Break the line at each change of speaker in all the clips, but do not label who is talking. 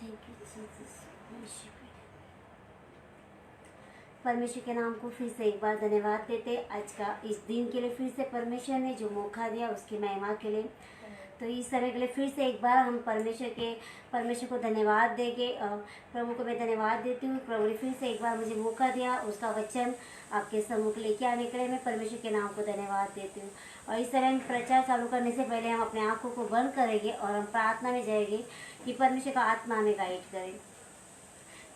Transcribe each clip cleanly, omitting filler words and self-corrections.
Thank you Jesus. परमेश्वर के नाम को फिर से एक बार धन्यवाद देते। आज का इस दिन के लिए फिर से परमेश्वर ने जो मौका दिया उसकी महिमा के लिए। तो इस समय के लिए फिर से एक बार हम परमेश्वर को धन्यवाद देंगे। प्रभु को मैं धन्यवाद देती हूँ। प्रभु ने फिर से एक बार मुझे मौका दिया उसका वचन आपके सम्मुख लेके आने के लिए। मैं परमेश्वर के नाम को धन्यवाद देती हूँ। और इस तरह हम प्रचार चालू करने से पहले हम अपने आँखों को बंद करेंगे और हम प्रार्थना में जाएंगे कि परमेश्वर का आत्मा हमें गाइड करे।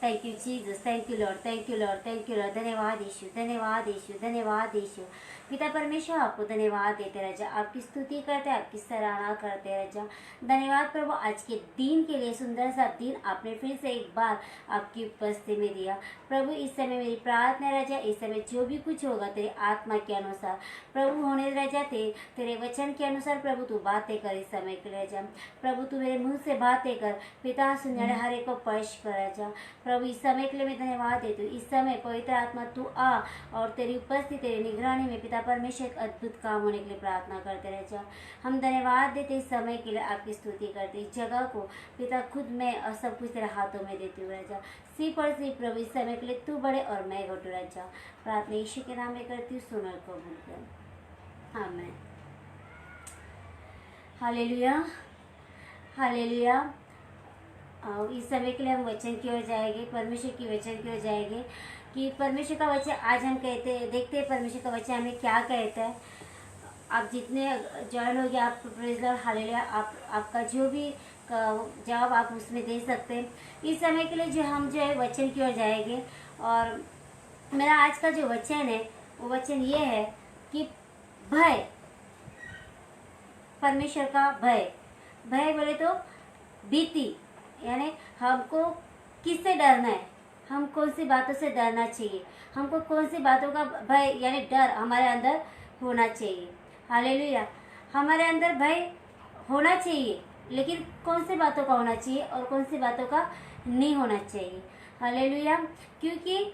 Thank you Jesus, thank you Lord, thank you Lord, thank you Lord. धन्यवाद यीशु, धन्यवाद यीशु, धन्यवाद यीशु। पिता परमेश्वर आपको धन्यवाद देते राजा, आपकी स्तुति करते, आपकी सराहना करते राजा। धन्यवाद प्रभु आज के दिन के लिए, सुंदर सा दिन आपने फिर से एक बार आपकी उपस्थिति में दिया। प्रभु इस समय मेरी प्रार्थना राजा, इस समय जो भी कुछ होगा तेरे आत्मा के अनुसार प्रभु होने राजा, तेरे वचन के अनुसार प्रभु तू बातें कर इस समय के राजा। प्रभु तू मेरे मुंह से बातें कर पिता, सुनने हर एक को स्पर्श कर राजा। प्रभु इस समय के लिए मैं धन्यवाद देती हूँ। इस समय पवित्र आत्मा तू आ और तेरी उपस्थिति, तेरी निगरानी में पिता परमेश्वर एक अद्भुत काम होने के लिए प्रार्थना करते रह जा। हम धन्यवाद देते इस समय के लिए, आपकी स्तुति करते। इस जगह को पिता खुद मैं और सब कुछ तेरे हाथों में देती हूँ राजा। सिर्फ और सिर्फ प्रभु इस समय के लिए तू बड़े और मैं घटू राजा। प्रार्थना यीशु के नाम में करती हूँ, सुन और कबूल कर। आमीन। Hallelujah, hallelujah. इस समय के लिए हम वचन की ओर जाएंगे, परमेश्वर की वचन की ओर जाएंगे कि परमेश्वर का वचन आज हम देखते हैं परमेश्वर का वचन हमें क्या कहता है। आप जितने ज्वाइन हो गए आप प्रेज़ लॉर्ड, हालेलुया। आपका जो भी जवाब आप उसमें दे सकते हैं। इस समय के लिए जो है वचन की ओर जाएंगे। और मेरा आज का जो वचन है वो वचन ये है कि भय, परमेश्वर का भय। भय बोले तो भीति, यानी हमको किससे डरना है, हम कौन सी बातों से डरना चाहिए, हमको कौन सी बातों का भय यानी डर हमारे अंदर होना चाहिए। हालेलुया। हमारे अंदर भय होना चाहिए, लेकिन कौन सी बातों का होना चाहिए और कौन सी बातों का नहीं होना चाहिए। हालेलुया। क्योंकि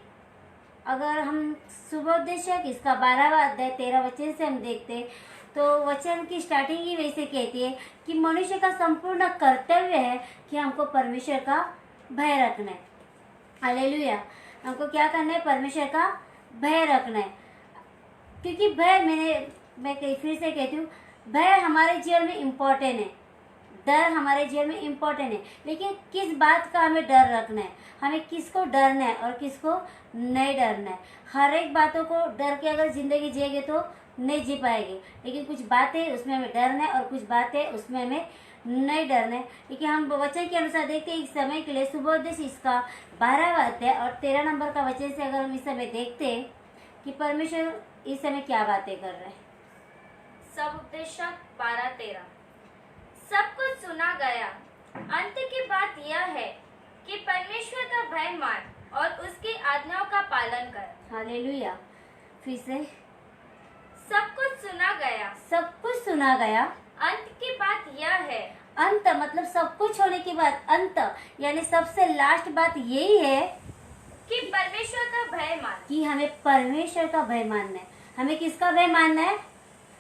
अगर हम सुबोधदेशक इसका 12वां अध्याय 13 वचन से हम देखते तो वचन की स्टार्टिंग ही वैसे कहती है कि मनुष्य का संपूर्ण कर्तव्य है कि हमको परमेश्वर का भय रखना है। हालेलुया। हमको क्या करना है, परमेश्वर का भय रखना है। क्योंकि भय मैं फिर से कहती हूँ, भय हमारे जीवन में इम्पोर्टेंट है, डर हमारे जीवन में इम्पोर्टेंट है। लेकिन किस बात का हमें डर रखना है, हमें किसको डरना है और किसको नहीं डरना है। हर एक बातों को डर के अगर जिंदगी जिएंगे तो नहीं जी पाएंगे, लेकिन कुछ बातें उसमें हमें डरना है और कुछ बातें उसमें हमें नहीं डरना है। लेकिन हम वचन के अनुसार देखते हैं इस समय के लिए सुबोधदेश इसका 12वां अध्याय और 13 नंबर का वचन से अगर हम इस समय देखते हैं कि परमेश्वर इस समय क्या बातें कर रहे हैं।
सबोपदेशक 12:13। सब कुछ सुना गया, अंत की बात यह है कि परमेश्वर का भय मान और उसकी आज्ञाओं का पालन कर।
हालेलुया। फिर से,
सब कुछ सुना गया,
सब कुछ सुना गया,
अंत की बात यह है।
अंत मतलब सब कुछ होने के बाद अंत, यानी सबसे लास्ट बात यही है
कि परमेश्वर का भय मान,
कि हमें परमेश्वर का भय मानना है। हमें किसका भय मानना है,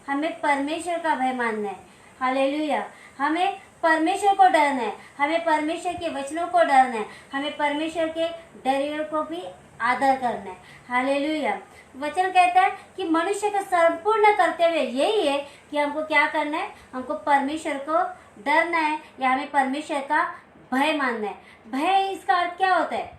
हमें परमेश्वर का भय मानना है। हालेलुया। हमें परमेश्वर को डरना है, हमें परमेश्वर के वचनों को डरना है, हमें परमेश्वर के डर को भी आदर करना है। हालेलुया। वचन कहता है कि मनुष्य का संपूर्ण कर्तव्य यही है कि हमको क्या करना है, हमको परमेश्वर को डरना है या हमें परमेश्वर का भय मानना है। भय इसका अर्थ क्या होता है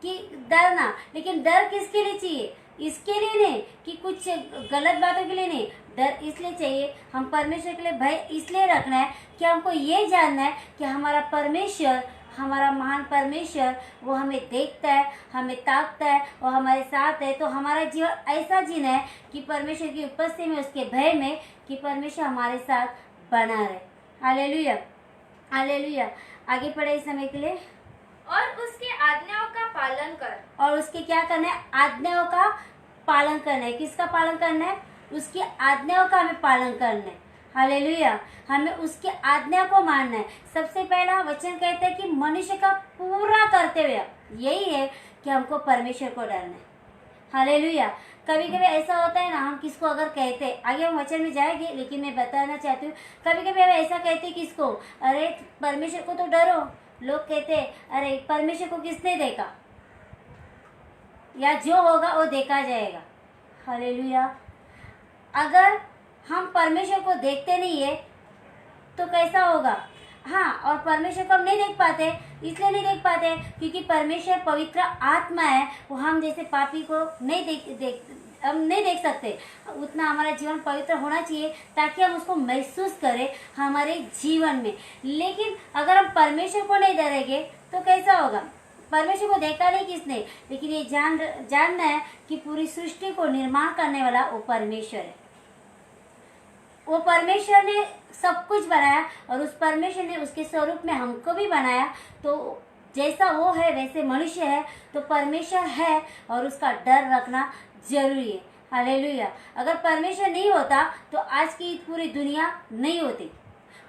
कि डरना, लेकिन डर किसके लिए चाहिए, इसके लिए नहीं कि कुछ गलत बातों के लिए नहीं। डर इसलिए चाहिए, हम परमेश्वर के लिए भय इसलिए रखना है कि हमको ये जानना है कि हमारा परमेश्वर, हमारा महान परमेश्वर, वो हमें देखता है, हमें ताकता है और हमारे साथ है। तो हमारा जीवन ऐसा जीना है कि परमेश्वर की उपस्थिति में, उसके भय में, कि परमेश्वर हमारे साथ बना रहे। Hallelujah, hallelujah. आगे पढ़े इस समय के लिए।
और उसकी आज्ञाओं का पालन कर।
और उसके क्या करना है, आज्ञाओं का पालन करना है। किसका पालन करना है, उसकी आज्ञाओं का हमें पालन करना है। हालेलुया। हमें उसकी आज्ञा को मानना है। सबसे पहला वचन कहता है कि मनुष्य का पूरा कर्तव्य यही है कि हमको परमेश्वर को डरना है। हालेलुया। कभी कभी ऐसा होता है ना, हम किसको अगर कहते, आगे हम वचन में जाएंगे लेकिन मैं बताना चाहती हूँ, कभी कभी हम ऐसा कहते किसको, अरे परमेश्वर को तो डरो। लोग कहते अरे परमेश्वर को किसने देखा, या जो होगा वो देखा जाएगा। हालेलुया। अगर हम परमेश्वर को देखते नहीं है तो कैसा होगा। हाँ, और परमेश्वर को हम नहीं देख पाते, इसलिए नहीं देख पाते क्योंकि परमेश्वर पवित्र आत्मा है, वो हम जैसे पापी को नहीं हम नहीं देख सकते। उतना हमारा जीवन पवित्र होना चाहिए ताकि हम उसको महसूस करें हमारे जीवन में। लेकिन अगर हम परमेश्वर को नहीं डरेंगे तो कैसा होगा। परमेश्वर को देखा नहीं किसने, लेकिन ये जानना है कि पूरी सृष्टि को निर्माण करने वाला वो परमेश्वर है। वो परमेश्वर ने सब कुछ बनाया और उस परमेश्वर ने उसके स्वरूप में हमको भी बनाया। तो जैसा वो है वैसे मनुष्य है, तो परमेश्वर है और उसका डर रखना जरूरी है। हालेलुया। अगर परमेश्वर नहीं होता तो आज की पूरी दुनिया नहीं होती,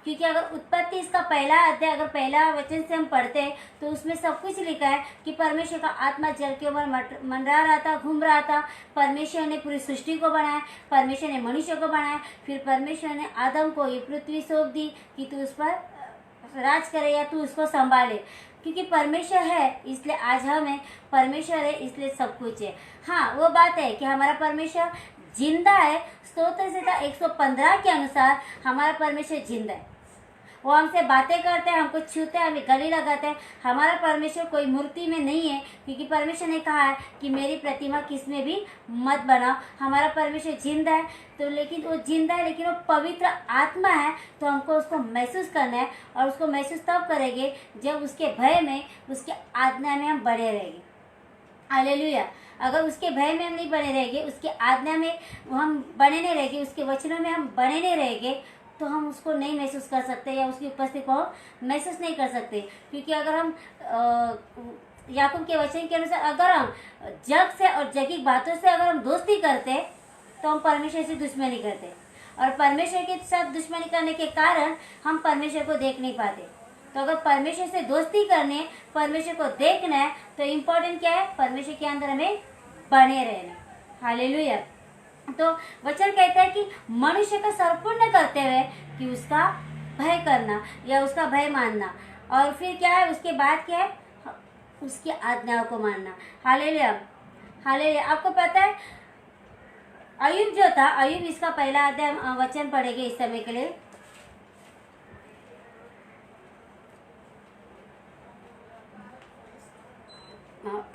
क्योंकि अगर उत्पत्ति इसका पहला अध्याय अगर पहला वचन से हम पढ़ते हैं तो उसमें सब कुछ लिखा है कि परमेश्वर का आत्मा जल के ऊपर मंडरा रहा था, घूम रहा था। परमेश्वर ने पूरी सृष्टि को बनाया, परमेश्वर ने मनुष्य को बनाया। फिर परमेश्वर ने आदम को ये पृथ्वी सौंप दी कि तू उस पर राज करे या तू उसको संभाले, क्योंकि परमेश्वर है इसलिए आज हम हैं, परमेश्वर है इसलिए सब कुछ है। हाँ, वो बात है कि हमारा परमेश्वर जिंदा है। स्तोत्र संहिता 115 के अनुसार हमारा परमेश्वर जिंदा है। वो हमसे बातें करते हैं, हमको छूते हैं, हमें गले लगाते हैं। हमारा परमेश्वर कोई मूर्ति में नहीं है, क्योंकि परमेश्वर ने कहा है कि मेरी प्रतिमा किसमें भी मत बनाओ। हमारा परमेश्वर जिंदा है, तो लेकिन वो जिंदा है लेकिन वो पवित्र आत्मा है, तो हमको उसको महसूस करना है। और उसको महसूस तब करेंगे जब उसके भय में, उसके आज्ञा में हम बने रहेंगे। हालेलुया। अगर उसके भय में हम नहीं बने रहेंगे, उसके आज्ञा में हम बने नहीं रहेंगे, उसके वचनों में हम बने नहीं रहेंगे, तो हम उसको नहीं महसूस कर सकते या उसकी उपस्थिति को महसूस नहीं कर सकते। क्योंकि अगर हम याकूब के वचन के अनुसार अगर हम जग से और जगी बातों से अगर हम दोस्ती करते तो हम परमेश्वर से दुश्मनी करते, और परमेश्वर के साथ दुश्मनी करने के कारण हम परमेश्वर को देख नहीं पाते। तो अगर परमेश्वर से दोस्ती करने, परमेश्वर को देखना है, तो इम्पोर्टेंट क्या है, परमेश्वर के अंदर हमें बने रहना। हालेलुया। तो वचन कहता है कि मनुष्य का सर्वपूर्ण करते हुए कि उसका भय करना या उसका भय मानना, और फिर क्या है उसके बाद क्या है, उसकी आज्ञाओं को मानना। हालेलुया। हालेलुया। आपको पता है अय्यूब जो था, अय्यूब इसका पहला अध्याय वचन पढ़ेंगे इस समय के लिए।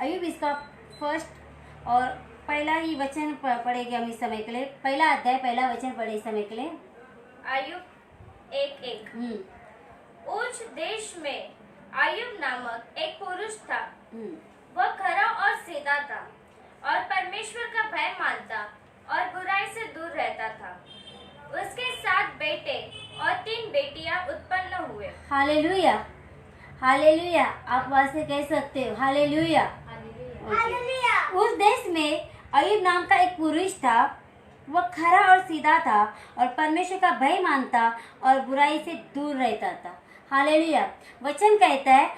अय्यूब इसका फर्स्ट और पहला ही वचन पढ़ेंगे हम इस समय के लिए। पहला अध्याय पहला वचन पढ़े इस समय के लिए।
अय्यूब 1:1। उच्च देश में अय्यूब नामक एक पुरुष था। वह खरा और सीधा था और परमेश्वर का भय मानता और बुराई से दूर रहता था। उसके 7 बेटे और 3 बेटियां उत्पन्न हुए।
हालेलुया। हालेलुया। आप वहां से कह सकते हो हालेलुया। उस देश में अय्यूब नाम का एक पुरुष था। वह खरा और सीधा था और परमेश्वर का भय मानता और बुराई से दूर रहता था। हालेलुया। वचन कहता है,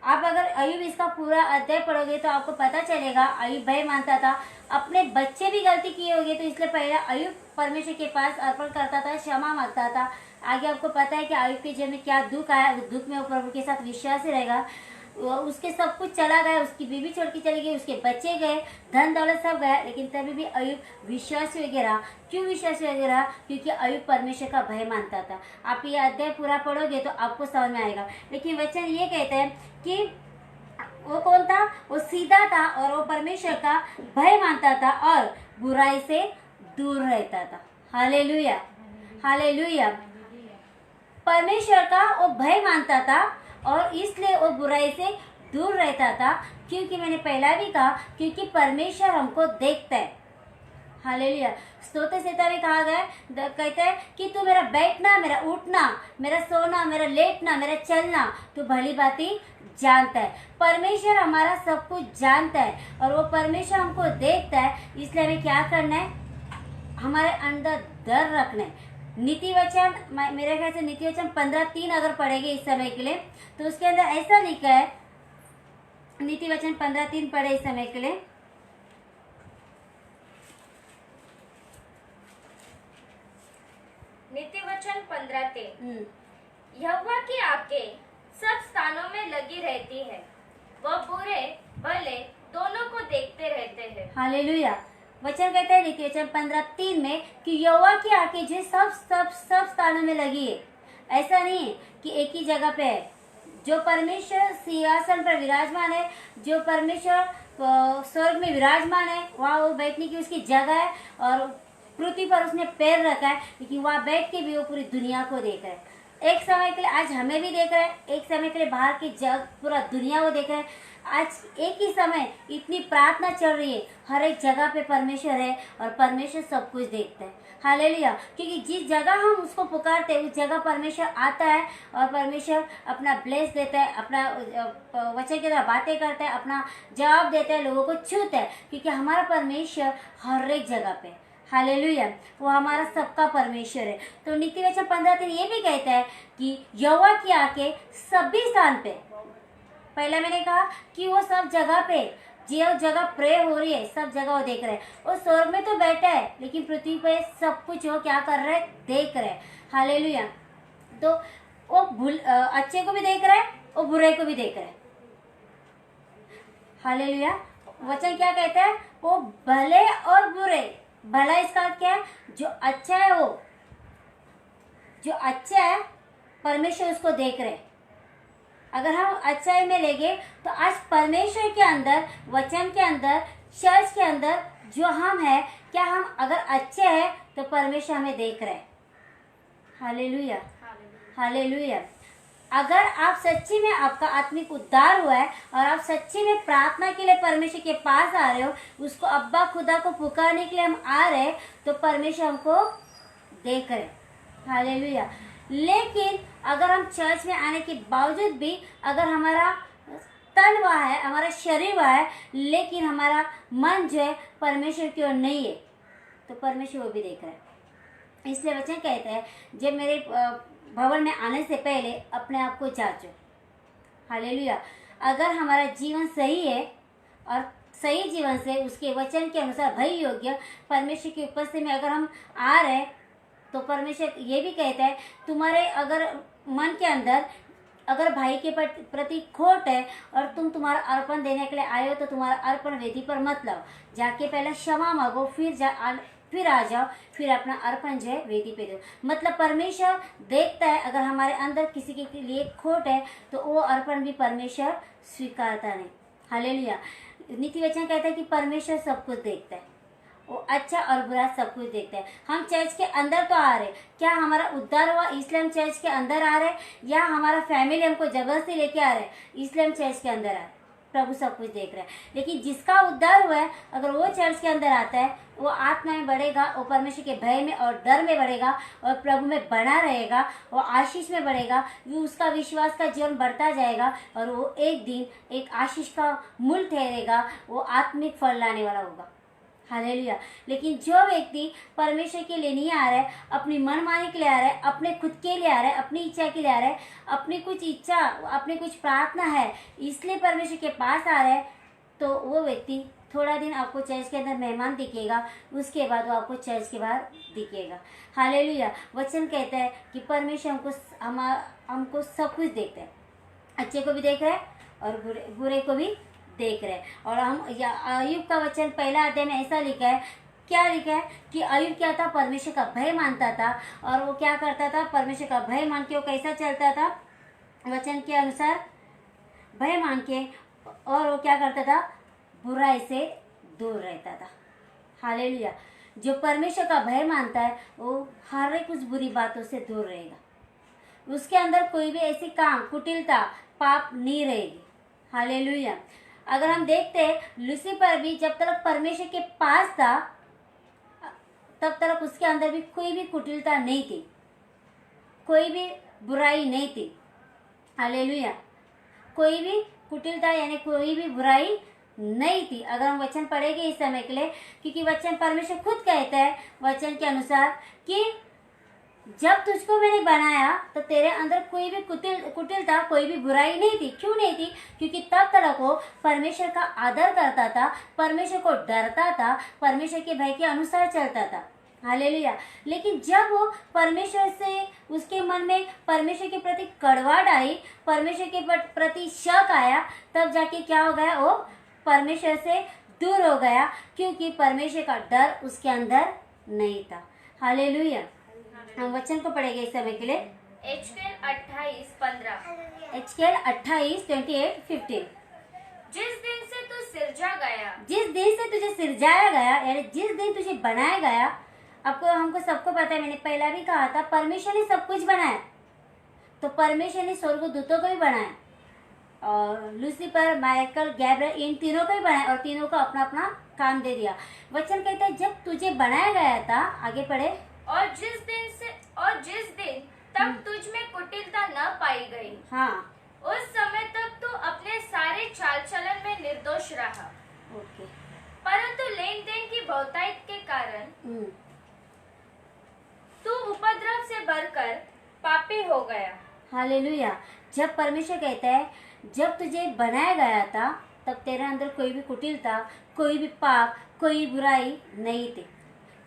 आप अगर अय्यूब इसका पूरा अध्याय पढ़ोगे तो आपको पता चलेगा अय्यूब भय मानता था। अपने बच्चे भी गलती किए होंगे तो इसलिए पहले अय्यूब परमेश्वर के पास अर्पण करता था, क्षमा मांगता था। आगे आपको पता है कि अय्यूब के जीवन में क्या दुख आया, उस दुख में वो प्रभु के साथ विश्वास ही रहेगा। उसके सब कुछ चला गया, उसकी बीवी छोड़ के चली गई, उसके बच्चे गए, धन दौलत सब गया, लेकिन तभी भी अय्यूब विश्वासी वगैरह। क्यों विश्वासी वगैरह? क्योंकि अय्यूब परमेश्वर का भय मानता था। आप ये अध्याय पूरा पढ़ोगे तो आपको समझ में आएगा। लेकिन वचन ये कहते हैं कि वो कौन था? वो सीधा था और वो परमेश्वर का भय मानता था और बुराई से दूर रहता था। हालेलुया। हालेलुया। परमेश्वर का वो भय मानता था और इसलिए वो बुराई से दूर रहता था। क्योंकि मैंने पहला भी कहा, क्योंकि परमेश्वर हमको देखता है। हालेलुया। स्तोत्र संहिता में कहा गया, कहता है कि तू मेरा बैठना, मेरा उठना, मेरा सोना, मेरा लेटना, मेरा चलना तू भली भांति जानता है। परमेश्वर हमारा सब कुछ जानता है और वो परमेश्वर हमको देखता है। इसलिए हमें क्या करना है? हमारे अंदर डर रखना है। नीति वचन, मेरे ख्याल से नीति वचन 15:3 अगर पढ़ेंगे इस समय के लिए तो उसके अंदर ऐसा लिखा है। नीति वचन 15:3 पढ़े इस समय के लिए।
नीति वचन 15:3।
हम्म,
यहोवा की आंखें सब स्थानों में लगी रहती है, वह बुरे भले दोनों को देखते रहते हैं।
हालेलुया। वचन कहते हैं नीति वचन 15:3 में कि यहोवा की आंखें जो सब सब सब स्थानों में लगी है। ऐसा नहीं है कि एक ही जगह पे है। जो परमेश्वर सिंहासन पर विराजमान है, जो परमेश्वर स्वर्ग में विराजमान है, वहाँ वो बैठने की उसकी जगह है और पृथ्वी पर उसने पैर रखा है, लेकिन वहाँ बैठ के भी वो पूरी दुनिया को देख रहा है। एक समय के लिए आज हमें भी देख रहा है, एक समय के लिए बाहर की जग पूरा दुनिया को देख रहा है। आज एक ही समय इतनी प्रार्थना चल रही है, हर एक जगह पे परमेश्वर है और परमेश्वर सब कुछ देखता है। हालेलुया। क्योंकि जिस जगह हम उसको पुकारते हैं उस जगह परमेश्वर आता है और परमेश्वर अपना ब्लेस देता है, अपना वचन की तरह बातें करता है, अपना जवाब देता है, लोगों को छूता है, क्योंकि हमारा परमेश्वर हर एक जगह पे। हालेलुया। वो हमारा सबका परमेश्वर है। तो नीति वचन 15:3 ये भी कहता है कि यहोवा की आंखें सभी स्थान पे। पहले मैंने कहा कि वो सब जगह पे, जो जगह प्रे हो रही है सब जगह वो देख रहे हैं। वो स्वर्ग में तो बैठा है, लेकिन पृथ्वी पे सब कुछ वो क्या कर रहे हैं, देख रहे हैं। हालेलुया। तो वो अच्छे को भी देख रहा है, वो बुरे को भी देख रहा है। हालेलुया। वचन क्या कहता है, वो भले और बुरे। भला इसका अर्थ क्या है, जो अच्छा है, वो जो अच्छा है परमेश्वर उसको देख रहे हैं। अगर हम अच्छाई में लेंगे तो आज परमेश्वर के अंदर, वचन के अंदर, चर्च के अंदर जो हम है, क्या हम अगर अच्छे हैं तो परमेश्वर हमें देख रहे हैं। हालेलुया। हालेलुया। अगर आप सच्ची में आपका आत्मिक उद्धार हुआ है और आप सच्ची में प्रार्थना के लिए परमेश्वर के पास आ रहे हो, उसको अब्बा खुदा को पुकारने के लिए हम आ रहे हैं, तो परमेश्वर हमको देख रहे। हालेलुया। लेकिन अगर हम चर्च में आने के बावजूद भी अगर हमारा तन वहाँ है, हमारा शरीर वहाँ है, लेकिन हमारा मन जो है परमेश्वर की ओर नहीं है, तो परमेश्वर वो भी देख रहा है। इसलिए वचन कहता है, जब मेरे भवन में आने से पहले अपने आप को जांचो। हालेलुया। अगर हमारा जीवन सही है और सही जीवन से उसके वचन के अनुसार भय योग्य परमेश्वर की उपस्थिति में अगर हम आ रहे, तो परमेश्वर ये भी कहता है, तुम्हारे अगर मन के अंदर अगर भाई के प्रति खोट है और तुम तुम्हारा अर्पण देने के लिए आए हो, तो तुम्हारा अर्पण वेदी पर मत लाओ, जाके पहले क्षमा मांगो, फिर आ जाओ, फिर अपना अर्पण जो है वेदी पे दो। मतलब परमेश्वर देखता है, अगर हमारे अंदर किसी के लिए खोट है तो वो अर्पण भी परमेश्वर स्वीकारता नहीं। हालेलुया। नीति वचन कहता है कि परमेश्वर सब कुछ देखता है, वो अच्छा और बुरा सब कुछ देखता है। हम चर्च के अंदर तो आ रहे, क्या हमारा उद्धार हुआ इसलिए हम चर्च के अंदर आ रहे, या हमारा फैमिली हमको जबरदस्ती लेके आ रहे इसलिए हम चर्च के अंदर आ रहे? प्रभु सब कुछ देख रहा है। लेकिन जिसका उद्धार हुआ है, अगर वो चर्च के अंदर आता है, वो आत्मा में बढ़ेगा, वो परमेश्वर के भय में और डर में बढ़ेगा और प्रभु में बना रहेगा, वो आशीष में बढ़ेगा, वो उसका विश्वास का जीवन बढ़ता जाएगा और वो एक दिन एक आशीष का मूल ठहरेगा, वो आत्मिक फल लाने वाला होगा। हालेलुया। लेकिन जो व्यक्ति परमेश्वर के लिए नहीं आ रहा है, अपनी मनमानी के लिए आ रहा है, अपने खुद के लिए आ रहा है, अपनी इच्छा के लिए आ रहा है, अपनी कुछ इच्छा, अपनी कुछ प्रार्थना है इसलिए परमेश्वर के पास आ रहा है, तो वो व्यक्ति थोड़ा दिन आपको चर्च के अंदर मेहमान दिखेगा, उसके बाद वो आपको चर्च के बाहर दिखेगा। हालेलुया। वचन कहता है कि परमेश्वर हमको सब कुछ देखता है, अच्छे को भी देख रहा है और बुरे को भी देख रहे हैं। और हम अय्यूब का वचन पहला अध्याय में ऐसा लिखा है, क्या लिखा है कि अय्यूब क्या था, परमेश्वर का भय मानता था और वो क्या करता था, परमेश्वर का भय मान के वो कैसा चलता था, वचन के अनुसार भय मान के, और वो क्या करता था, बुराई से दूर रहता था। हालेलुया। जो परमेश्वर का भय मानता है वो हर एक कुछ बुरी बातों से दूर रहेगा, उसके अंदर कोई भी ऐसी काम, कुटिलता, पाप नहीं रहेगी। हालेलुया। अगर हम देखते हैं लूसीफर भी जब तक परमेश्वर के पास था तब तक उसके अंदर भी कोई भी कुटिलता नहीं थी, कोई भी बुराई नहीं थी। हालेलुया। कोई भी कुटिलता यानी कोई भी बुराई नहीं थी। अगर हम वचन पढ़ेंगे इस समय के लिए, क्योंकि वचन परमेश्वर खुद कहता है वचन के अनुसार कि जब तुझको मैंने बनाया तो तेरे अंदर कोई भी कुटिलता, कोई भी बुराई नहीं थी। क्यों नहीं थी? क्योंकि तब तक वो परमेश्वर का आदर करता था, परमेश्वर को डरता था, परमेश्वर के भय के अनुसार चलता था। हालेलुया। लेकिन जब वो परमेश्वर से, उसके मन में परमेश्वर के प्रति कड़वाहट आई, परमेश्वर के प्रति शक आया, तब जाके क्या हो गया, वो परमेश्वर से दूर हो गया, क्योंकि परमेश्वर का डर उसके अंदर नहीं था। हालेलुया। हम वचन को पढ़ेंगे इस समय के लिए।
एचकेल 28:15।
एचकेल 28:28-15।
जिस दिन से तू सिरजा गया,
जिस दिन से तुझे सिरजाया गया, यानी जिस दिन तुझे बनाया गया। आपको, हमको सबको पता है, मैंने पहला भी कहा था, परमेश्वर ने सब कुछ बनाया। तो परमेश्वर ने स्वर्गदूतों को भी बनाया, और लूसीफर, माइकल, गैब्रियल, इन तीनों को भी बनाया, और तीनों को अपना अपना काम दे दिया। वचन कहता है जब तुझे बनाया गया था, आगे पढ़े,
और जिस दिन तक तुझ में कुटिलता न पाई गई,
हाँ,
उस समय तक तू अपने सारे चाल चलन में निर्दोष रहा।
ओके,
परंतु लेन देन की बहुतायत के कारण
हम्म,
तू उपद्रव से भरकर पापी हो गया।
हालेलुया। जब परमेश्वर कहता है जब तुझे बनाया गया था, तब तेरे अंदर कोई भी कुटिलता, कोई भी पाप, कोई बुराई नहीं थी।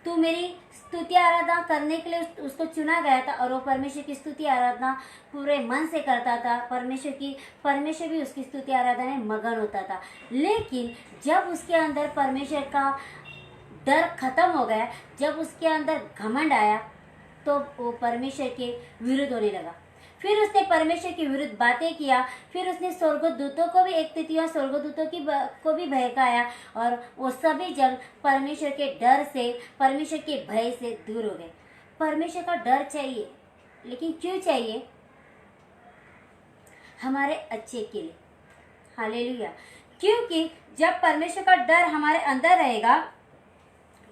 तू मेरी स्तुति आराधना करने के लिए उसको चुना गया था, और वो परमेश्वर की स्तुति आराधना पूरे मन से करता था। परमेश्वर भी उसकी स्तुति आराधना में मगन होता था। लेकिन जब उसके अंदर परमेश्वर का डर खत्म हो गया, जब उसके अंदर घमंड आया, तो वो परमेश्वर के विरुद्ध होने लगा। फिर उसने परमेश्वर के विरुद्ध बातें किया। फिर उसने स्वर्गदूतों को भी, 1/3 स्वर्गदूतों को भी बहकाया, और वो सभी जन परमेश्वर के डर से, परमेश्वर के भय से दूर हो गए। परमेश्वर का डर चाहिए, लेकिन क्यों चाहिए? हमारे अच्छे के लिए। हालेलुया। क्योंकि जब परमेश्वर का डर हमारे अंदर रहेगा,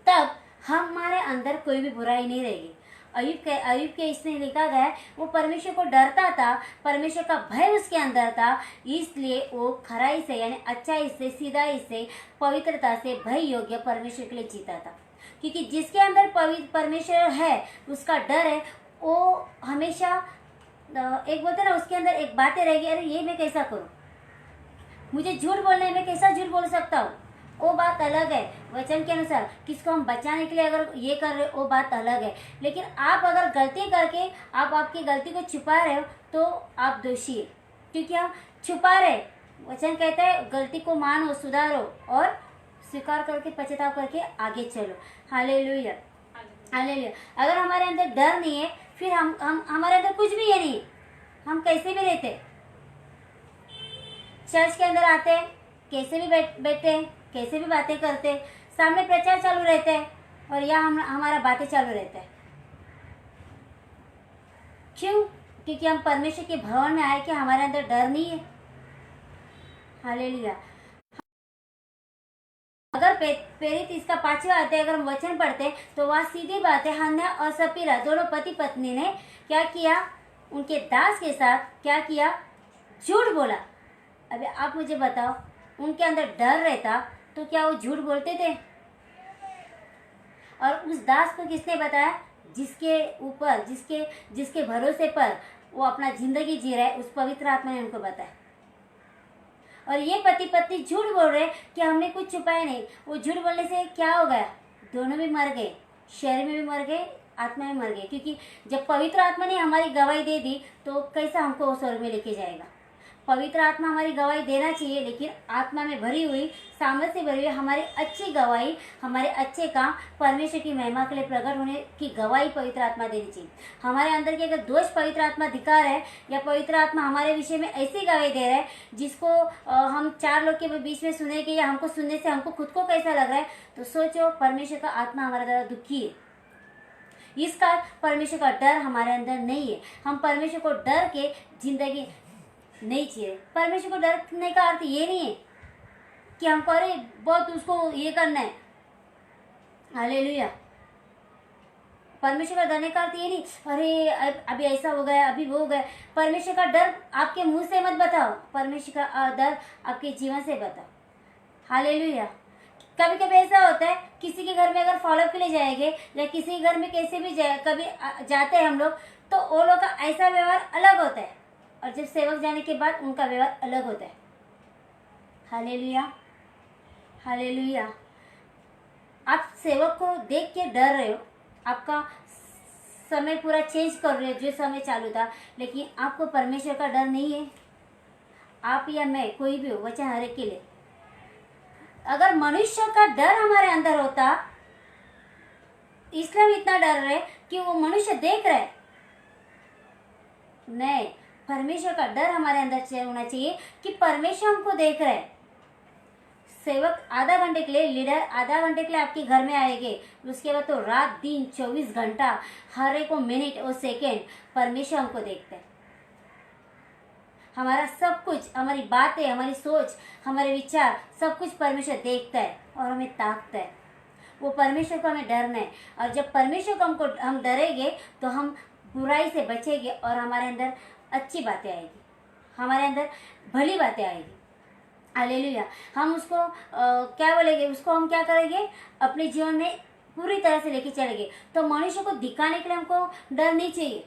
तब हमारे अंदर कोई भी बुराई नहीं रहेगी। अयुब के इसमें लिखा गया है, वो परमेश्वर को डरता था, परमेश्वर का भय उसके अंदर था, इसलिए वो खराई से, यानी अच्छाई से, सीधाई से, पवित्रता से, भय योग्य परमेश्वर के लिए जीता था। क्योंकि जिसके अंदर परमेश्वर है, उसका डर है, वो हमेशा, एक बोलते ना, उसके अंदर एक बातें रहेगी, अरे ये मैं कैसा करूं, मुझे झूठ बोलने में, कैसा झूठ बोल सकता हूँ, वो बात अलग है। वचन के अनुसार किसको हम बचाने के लिए अगर ये कर रहे हो, वो बात अलग है। लेकिन आप अगर गलती करके आप आपकी गलती को छुपा रहे हो, तो आप दोषी है, क्योंकि हम छुपा रहे। वचन कहता है गलती को मानो, सुधारो, और स्वीकार करके, पश्चाताप करके आगे चलो। Hallelujah, hallelujah. अगर हमारे अंदर डर नहीं है, फिर हम हमारे अंदर कुछ भी है नहीं, हम कैसे भी रहते, चर्च के अंदर आते हैं, कैसे भी बैठते हैं, कैसे भी बातें करते हैं, सामने प्रचार चालू रहते हैं, और यहाँ हमारा बातें चालू रहता है। क्यों? क्योंकि हम परमेश्वर के भवन में आए कि हमारे अंदर डर नहीं है। हालेलुया। अगर प्रेरित इसका 5वां अध्याय अगर हम वचन पढ़ते, तो वह सीधी बात है, हन्ना और सपीरा दोनों पति पत्नी ने क्या किया? उनके दास के साथ क्या किया? झूठ बोला। अभी आप मुझे बताओ, उनके अंदर डर रहता तो क्या वो झूठ बोलते थे? और उस दास को किसने बताया? जिसके ऊपर, जिसके भरोसे पर वो अपना जिंदगी जी रहा है, उस पवित्र आत्मा ने उनको बताया। और ये पति पत्नी झूठ बोल रहे कि हमने कुछ छुपाया नहीं। वो झूठ बोलने से क्या हो गया? दोनों भी मर गए, शरीर में भी मर गए, आत्मा में मर गए। क्योंकि जब पवित्र आत्मा ने हमारी गवाही दे दी, तो कैसा हमको वो स्वर्ग में लेके जाएगा? पवित्र आत्मा हमारी गवाही देना चाहिए, लेकिन आत्मा में भरी हुई, सामर्थ्य से भरी हुई हमारी अच्छी गवाही, हमारे अच्छे काम, परमेश्वर की महिमा के लिए प्रकट होने की गवाही पवित्र आत्मा देनी चाहिए। हमारे अंदर के अगर दोष पवित्र आत्मा धिक्कार है, या पवित्र आत्मा हमारे विषय में ऐसी गवाही दे रहा है जिसको हम 4 लोग के बीच में सुनेंगे, या हमको सुनने से हमको खुद को कैसा लग रहा है, तो सोचो परमेश्वर का आत्मा हमारा द्वारा दुखी है। इसका परमेश्वर का डर हमारे अंदर नहीं है। हम परमेश्वर को डर के जिंदगी नहीं चाहिए। परमेश्वर को डरने का अर्थ ये नहीं है कि हमको अरे बहुत उसको ये करना है। हालेलुया। परमेश्वर का डरने का अर्थ ये नहीं अरे अभी ऐसा हो गया, अभी वो हो गया। परमेश्वर का डर आपके मुंह से मत बताओ, परमेश्वर का डर आपके जीवन से बताओ। हालेलुया। कभी कभी ऐसा होता है, किसी के घर में अगर फॉलोअप के लिए जाएंगे, या किसी के घर में कैसे भी कभी जाते हैं हम लोग, तो वो लोग का ऐसा व्यवहार अलग होता है, और जब सेवक जाने के बाद उनका व्यवहार अलग होता है। Hallelujah, hallelujah. आप सेवक को देख के डर रहे हो, आपका समय पूरा चेंज कर रहे हो, जो समय चालू था, लेकिन आपको परमेश्वर का डर नहीं है। आप या मैं, कोई भी हो, वचन हर एक के लिए। अगर मनुष्य का डर हमारे अंदर होता, इसलिए हम इतना डर रहे कि वो मनुष्य देख रहे, नहीं, परमेश्वर का डर हमारे अंदर होना चाहिए कि परमेश्वर हमको देख रहे। सेवक आधा घंटे के लिए, लीडर आधा घंटे के लिए आपके घर में आएंगे, उसके बाद तो रात दिन 24 घंटा, हर एक मिनट और सेकेंड परमेश्वर हमको देखते हैं। हमारा सब कुछ, हमारी बातें, हमारी सोच, हमारे विचार, सब कुछ परमेश्वर देखता है और हमें ताकता है। वो परमेश्वर को हमें डरना है, और जब परमेश्वर को हम डरेंगे तो हम बुराई से बचेंगे और हमारे अंदर अच्छी बातें आएगी, हमारे अंदर भली बातें आएगी। हालेलुया। हम उसको क्या बोलेंगे, उसको हम क्या करेंगे, अपने जीवन में पूरी तरह से लेके चलेंगे। तो मनुष्य को दिखाने के लिए हमको डर नहीं चाहिए।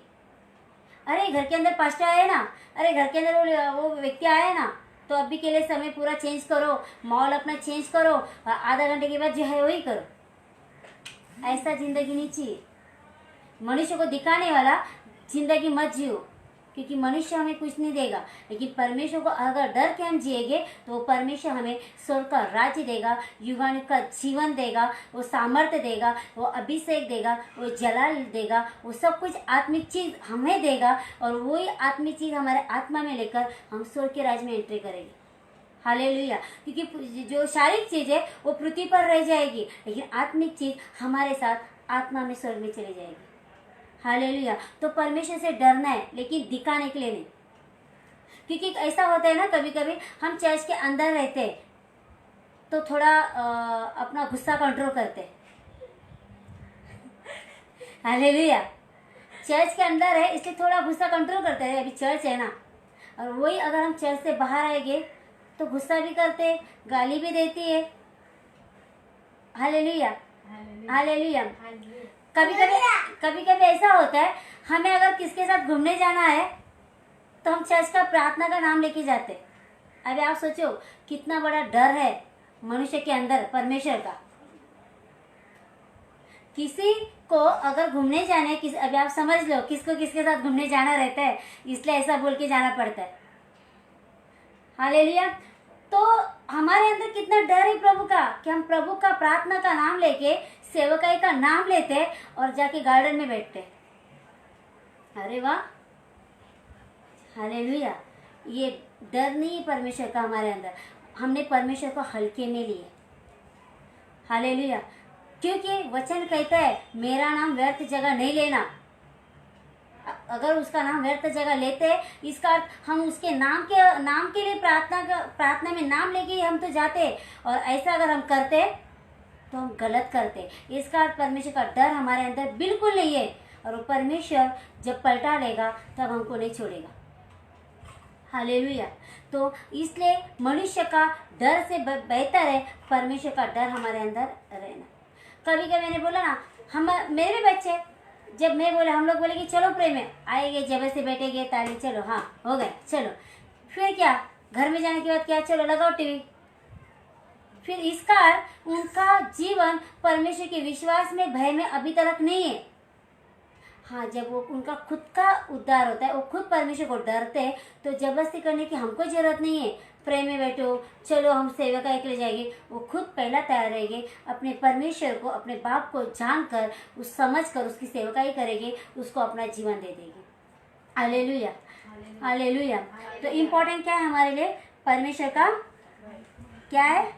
अरे घर के अंदर पास्टर आए ना, अरे घर के अंदर वो व्यक्ति आया ना, तो अभी के लिए समय पूरा चेंज करो, माहौल अपना चेंज करो, आधा घंटे के बाद जो है वही करो। ऐसा जिंदगी नहीं चाहिए। मनुष्य को दिखाने वाला जिंदगी मत जियो, क्योंकि मनुष्य हमें कुछ नहीं देगा, लेकिन परमेश्वर को अगर डर के हम जिएंगे तो परमेश्वर हमें स्वर्ग का राज्य देगा, युगानुग का जीवन देगा, वो सामर्थ्य देगा, वो अभिषेक देगा, वो जलाल देगा, वो सब कुछ आत्मिक चीज हमें देगा, और वही आत्मिक चीज हमारे आत्मा में लेकर हम स्वर्ग के राज्य में एंट्री करेंगे। हालेलुया। क्योंकि जो शारीरिक चीज है वो पृथ्वी पर रह जाएगी, लेकिन आत्मिक चीज हमारे साथ आत्मा में स्वर्ग में चली जाएगी। हालेलुया। तो परमेश्वर से डरना है, लेकिन दिखाने के लिए नहीं। क्योंकि ऐसा होता है ना, कभी कभी हम चर्च के अंदर रहते हैं तो थोड़ा अपना गुस्सा कंट्रोल करते हैं। हालेलुया। चर्च के अंदर है इसलिए थोड़ा गुस्सा कंट्रोल करते हैं, अभी चर्च है ना। और वही अगर हम चर्च से बाहर आएंगे तो गुस्सा भी करते, गाली भी देती है। Hallelujah, hallelujah. कभी कभी ऐसा होता है, हमें अगर किसके साथ घूमने जाना है तो हम चर्च का प्रार्थना का नाम लेके जाते। अभी आप सोचो कितना बड़ा डर है मनुष्य के अंदर परमेश्वर का। किसी को अगर घूमने जाना है, अभी आप समझ लो किसको किसके साथ घूमने जाना रहता है, इसलिए ऐसा बोल के जाना पड़ता है। हालेलुया। तो हमारे अंदर कितना डर है प्रभु का, कि हम प्रभु का प्रार्थना का नाम लेके, सेवकाई का नाम लेते और जाके गार्डन में बैठते। अरे वाह, हालेलुया। ये डर नहीं है परमेश्वर का हमारे अंदर, हमने परमेश्वर को हल्के में लिए। हालेलुया। क्योंकि वचन कहता है मेरा नाम व्यर्थ जगह नहीं लेना। अगर उसका नाम व्यर्थ जगह लेते हैं, इसका अर्थ हम उसके नाम के लिए प्रार्थना में नाम लेके हम तो जाते, और ऐसा अगर हम करते तो हम गलत करते। इसका अर्थ परमेश्वर का डर हमारे अंदर बिल्कुल नहीं है, और वो परमेश्वर जब पलटा लेगा तब हमको नहीं छोड़ेगा। हालेलुया। तो इसलिए मनुष्य का डर से बेहतर है परमेश्वर का डर हमारे अंदर रहना। कभी कभी मैंने बोला ना, मेरे भी बच्चे, जब मैं बोले, हम लोग बोले कि चलो प्रेम में आएंगे, जब से बैठेंगे ताली, चलो हाँ हो गए चलो, फिर क्या घर में जाने के बाद क्या, चलो लगाओ टीवी। फिर इसका उनका जीवन परमेश्वर के विश्वास में, भय में अभी तक नहीं है। हाँ, जब वो उनका खुद का उद्धार होता है, वो खुद परमेश्वर को डरते हैं, तो जबरदस्ती करने की हमको जरूरत नहीं है। प्रेम में बैठो, चलो हम सेवकाई के लिए जाएंगे, वो खुद पहला तैयार रहेंगे, अपने परमेश्वर को, अपने बाप को जानकर, उस समझ कर उसकी सेवकाई करेंगे, उसको अपना जीवन दे देंगे। Hallelujah, hallelujah. तो इम्पोर्टेंट क्या है हमारे लिए, परमेश्वर का क्या है,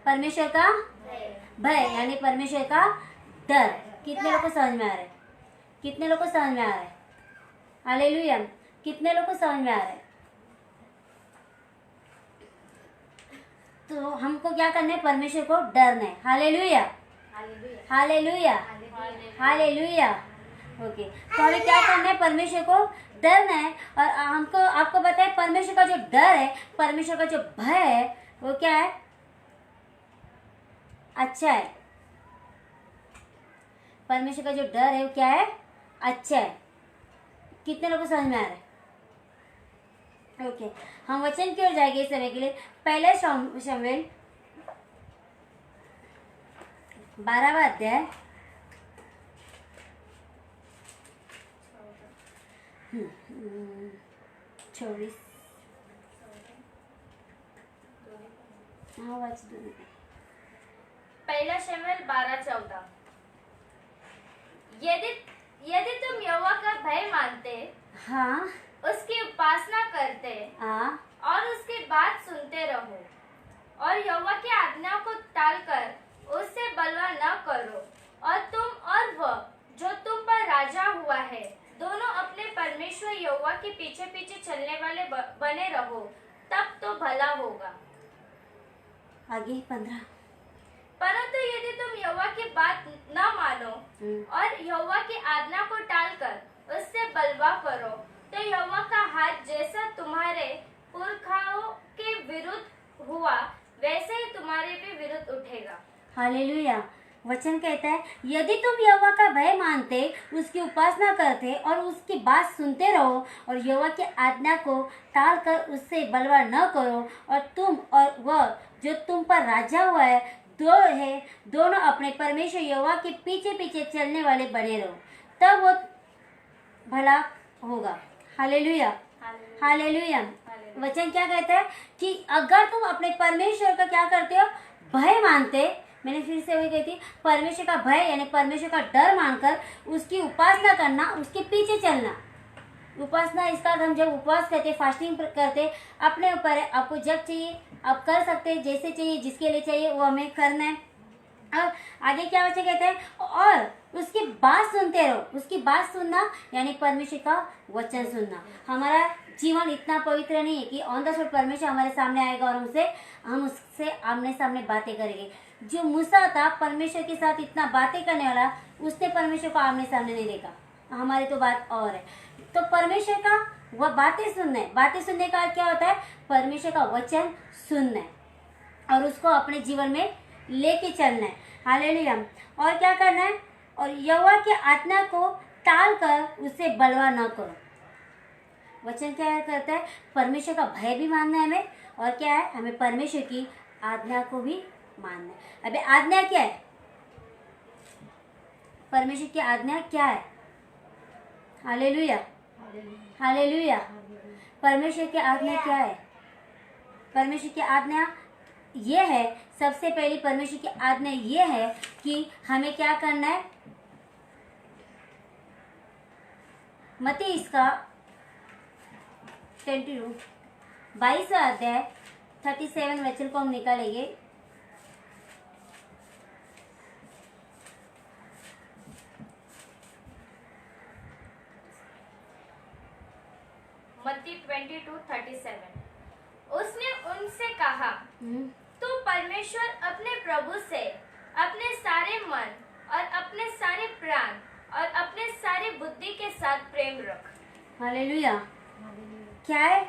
परमेश्वर का भय, यानी परमेश्वर का डर। कितने लोगों को समझ में आ रहा है, कितने लोगों को समझ में आ रहा है। हालेलुया। कितने लोगों को समझ में आ रहा है। तो हमको क्या करना है, परमेश्वर को डरना है। Hallelujah, hallelujah, hallelujah. ओके, तो हमें क्या करना है, परमेश्वर को डरना है। और हमको, आपको पता है परमेश्वर का जो डर है, परमेश्वर का जो भय है, वो क्या है, अच्छा है। परमेश्वर का जो डर है वो क्या है, अच्छा है। कितने लोगों को समझ में आ रहा है। ओके, हम वचन की ओर जाएंगे इस समय के लिए। पहले शमूएल 12वां अध्याय 24 हाँ वाच दो।
पहला शमूएल 12:14। यदि यदि तुम यहोवा का भय मानते,
हाँ
उसकी उपासना करते
हाँ
और उसकी बात सुनते रहो और यहोवा की आज्ञा को टालकर उससे बलवा न करो, और तुम और वह जो तुम पर राजा हुआ है दोनों अपने परमेश्वर यहोवा के पीछे पीछे चलने वाले बने रहो, तब तो भला होगा।
आगे 15।
परंतु यदि तुम यहोवा की बात न मानो और यहोवा की आज्ञा को टालकर उससे बलवा करो, तो यहोवा का हाथ जैसा तुम्हारे पुरखाओं के विरुद्ध हुआ वैसे ही तुम्हारे भी विरुद्ध उठेगा।
हालेलुया। वचन कहता है यदि तुम यहोवा का भय मानते, उसकी उपासना करते और उसकी बात सुनते रहो और यहोवा की आज्ञा को टाल कर उससे बलवा न करो, और तुम और वह जो तुम पर राजा हुआ है दोनों अपने परमेश्वर यहोवा के पीछे पीछे चलने वाले बने रहो, तब वो भला होगा। Hallelujah hallelujah. वचन क्या कहता है कि अगर तुम अपने परमेश्वर का क्या करते हो, भय मानते, मैंने फिर से वही कही थी, परमेश्वर का भय यानी परमेश्वर का डर मानकर उसकी उपासना करना, उसके पीछे चलना। उपासना इसका हम जब उपवास करते, फास्टिंग करते, अपने ऊपर है, आपको जब चाहिए आप कर सकते हैं, जैसे चाहिए, जिसके लिए चाहिए वो हमें करना है। अब आगे क्या वचन कहते हैं, और उसकी बात सुनते रहो। उसकी बात सुनना यानी परमेश्वर का वचन सुनना। हमारा जीवन इतना पवित्र नहीं है कि ऑन द स्पॉट परमेश्वर हमारे सामने आएगा और हम उससे आमने सामने बातें करेंगे। जो मूसा था परमेश्वर के साथ इतना बातें करने वाला, उसने परमेश्वर को आमने सामने नहीं देखा। हमारी तो बात और है। तो परमेश्वर का वह बातें सुनना है। बातें सुनने का क्या होता है, परमेश्वर का वचन सुनना है और उसको अपने जीवन में लेके चलना है। हालेलुया। और क्या करना है, और यहोवा की आज्ञा को टाल कर उससे बलवा न करो। वचन क्या करता है, परमेश्वर का भय भी मानना है हमें, और क्या है, हमें परमेश्वर की आज्ञा को भी मानना है। अबे आज्ञा क्या है, परमेश्वर की आज्ञा क्या है। Hallelujah hallelujah. परमेश्वर की आज्ञा क्या है, परमेश्वर की आज्ञा ये है, सबसे पहली परमेश्वर की आज्ञा ये है कि हमें क्या करना है। मत्ती इसका 22 अध्याय 37 वचन को हम निकालेंगे।
मत्ती 22:37। उसने उनसे कहा, तू परमेश्वर अपने प्रभु से अपने सारे मन और अपने सारे प्राण और अपने सारे बुद्धि के साथ प्रेम रख।
हालेलुया। क्या है,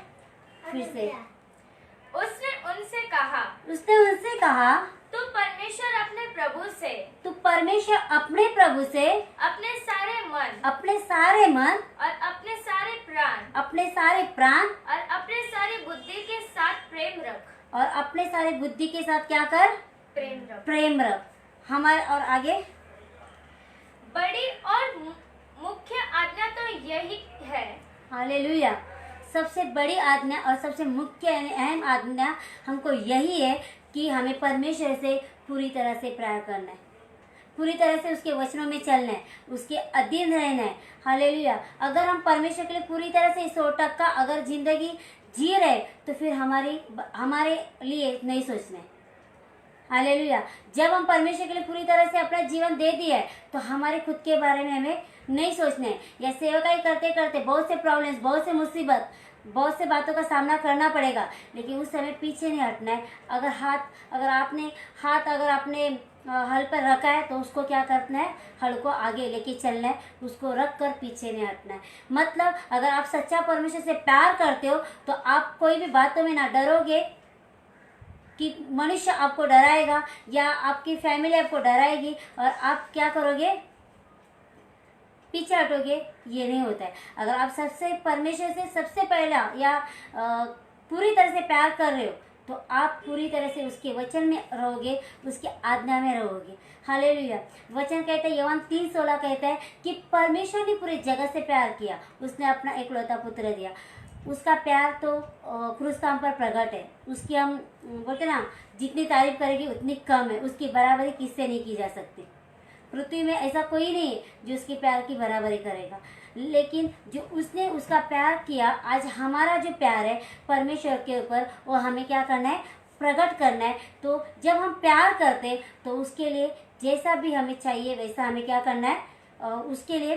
फिर से
उसने उनसे कहा,
तू परमेश्वर अपने प्रभु से
अपने सारे मन
और अपने सारे प्राण
और अपने सारी बुद्धि के साथ प्रेम रख।
और अपने सारे बुद्धि के साथ क्या कर, प्रेम रख। हमारे और आगे
बड़ी और मुख्य आज्ञा तो यही है।
हालेलुया। सबसे बड़ी आज्ञा और सबसे मुख्य अहम आज्ञा हमको यही है कि हमें परमेश्वर से पूरी तरह से प्यार करना है, पूरी तरह से उसके वचनों में चलना है, उसके अधीन रहना है। हालेलुया। अगर हम परमेश्वर के लिए पूरी तरह से 100% अगर जिंदगी जी रहे तो फिर हमारे लिए नहीं सोचना है। हालेलुया। जब हम परमेश्वर के लिए पूरी तरह से अपना जीवन दे दिया है तो हमारे खुद के बारे में हमें नहीं सोचना है। या सेवकाई करते करते बहुत से प्रॉब्लम्स, बहुत से मुसीबत, बहुत से बातों का सामना करना पड़ेगा, लेकिन उस समय पीछे नहीं हटना है। अगर आपने हल पर रखा है तो उसको क्या करना है, हल को आगे लेके चलना है, उसको रख कर पीछे नहीं हटना है। मतलब अगर आप सच्चा परमेश्वर से प्यार करते हो तो आप कोई भी बातों में ना डरोगे कि मनुष्य आपको डराएगा या आपकी फैमिली आपको डराएगी और आप क्या करोगे, पीछे हटोगे, ये नहीं होता है। अगर आप सबसे परमेश्वर से सबसे पहला या पूरी तरह से प्यार कर रहे हो तो आप पूरी तरह से उसके वचन में रहोगे, उसकी आज्ञा में रहोगे। हालेलुया। वचन कहता है, यूहन्ना 3:16 कहता है कि परमेश्वर ने पूरे जगत से प्यार किया, उसने अपना एकलौता पुत्र दिया। उसका प्यार तो क्रूस पर प्रकट है। उसकी हम बोलते ना, जितनी तारीफ करेगी उतनी कम है। उसकी बराबरी किससे नहीं की जा सकती। पृथ्वी में ऐसा कोई नहीं है जो उसके प्यार की बराबरी करेगा। लेकिन जो उसने उसका प्यार किया, आज हमारा जो प्यार है परमेश्वर के ऊपर, वो हमें क्या करना है, प्रकट करना है। तो जब हम प्यार करते तो उसके लिए जैसा भी हमें चाहिए वैसा हमें क्या करना है, उसके लिए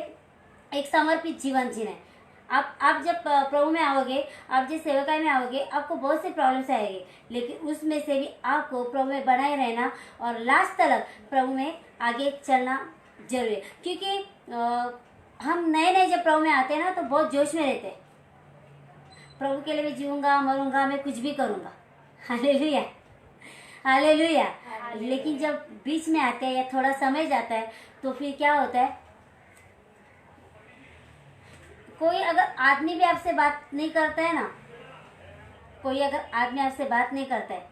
एक समर्पित जीवन जीना है। आप जब प्रभु में आओगे, आप जिस सेवकाई में आओगे, आपको बहुत से प्रॉब्लम्स आएंगे, लेकिन उसमें से भी आपको प्रभु में बनाए रहना और लास्ट तक प्रभु में आगे चलना जरूरी है। क्योंकि हम नए नए जब प्रभु में आते हैं ना, तो बहुत जोश में रहते हैं। प्रभु के लिए मैं जीऊँगा, मरूंगा, मैं कुछ भी करूँगा। Hallelujah, hallelujah. लेकिन जब बीच में आते हैं या थोड़ा समय जाता है तो फिर क्या होता है, कोई अगर आदमी भी आपसे बात नहीं करता है ना, कोई अगर आदमी आपसे बात नहीं करता है,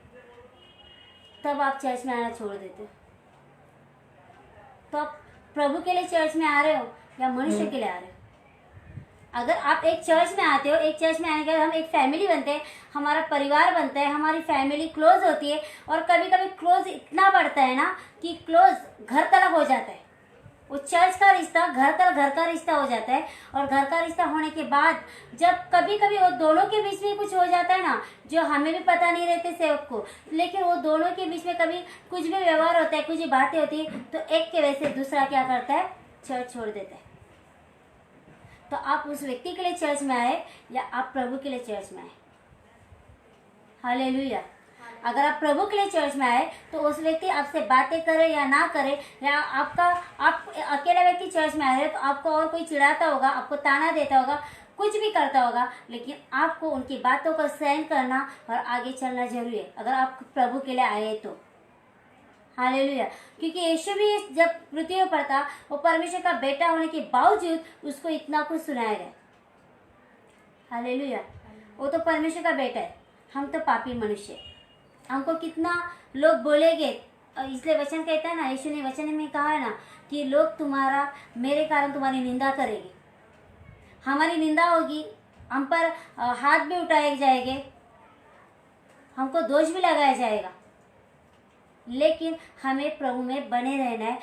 तब आप चर्च में आना छोड़ देते हो। तो आप प्रभु के लिए चर्च में आ रहे हो या मनुष्य के लिए आ रहे हो? अगर आप एक चर्च में आते हो, एक चर्च में आने के बाद हम एक फैमिली बनते हैं, हमारा परिवार बनता है, हमारी फैमिली क्लोज होती है। और कभी कभी क्लोज इतना बढ़ता है ना कि क्लोज घर तक हो जाता है। वो चर्च का रिश्ता घर का रिश्ता हो जाता है। और घर का रिश्ता होने के बाद जब कभी कभी वो दोनों के बीच में कुछ हो जाता है ना, जो हमें भी पता नहीं रहते सेवक को, लेकिन वो दोनों के बीच में कभी कुछ भी व्यवहार होता है, कुछ भी बातें होती है, तो एक के वजह से दूसरा क्या करता है, चर्च छोड़ देता है। तो आप उस व्यक्ति के लिए चर्च में आए या आप प्रभु के लिए चर्च में आए? हालेलुया। अगर आप प्रभु के लिए चर्च में आए तो उस व्यक्ति आपसे बातें करे या ना करे, या आप अकेला व्यक्ति चर्च में आ रहे, तो आपको और कोई चिढ़ाता होगा, आपको ताना देता होगा, कुछ भी करता होगा, लेकिन आपको उनकी बातों का सहन करना और आगे चलना जरूरी है, अगर आप प्रभु के लिए आए तो। हालेलुया। क्योंकि यीशु भी जब पृथ्वी पर था, वो परमेश्वर का बेटा होने के बावजूद उसको इतना कुछ सुनाया गया। हालेलुया। वो तो परमेश्वर का बेटा है, हम तो पापी मनुष्य। हमको कितना लोग बोलेंगे, इसलिए वचन कहता है ना, यीशु ने वचन में कहा है ना कि लोग मेरे कारण तुम्हारी निंदा करेंगे। हमारी निंदा होगी, हम पर हाथ भी उठाए जाएंगे, हमको दोष भी लगाया जाएगा, लेकिन हमें प्रभु में बने रहना है।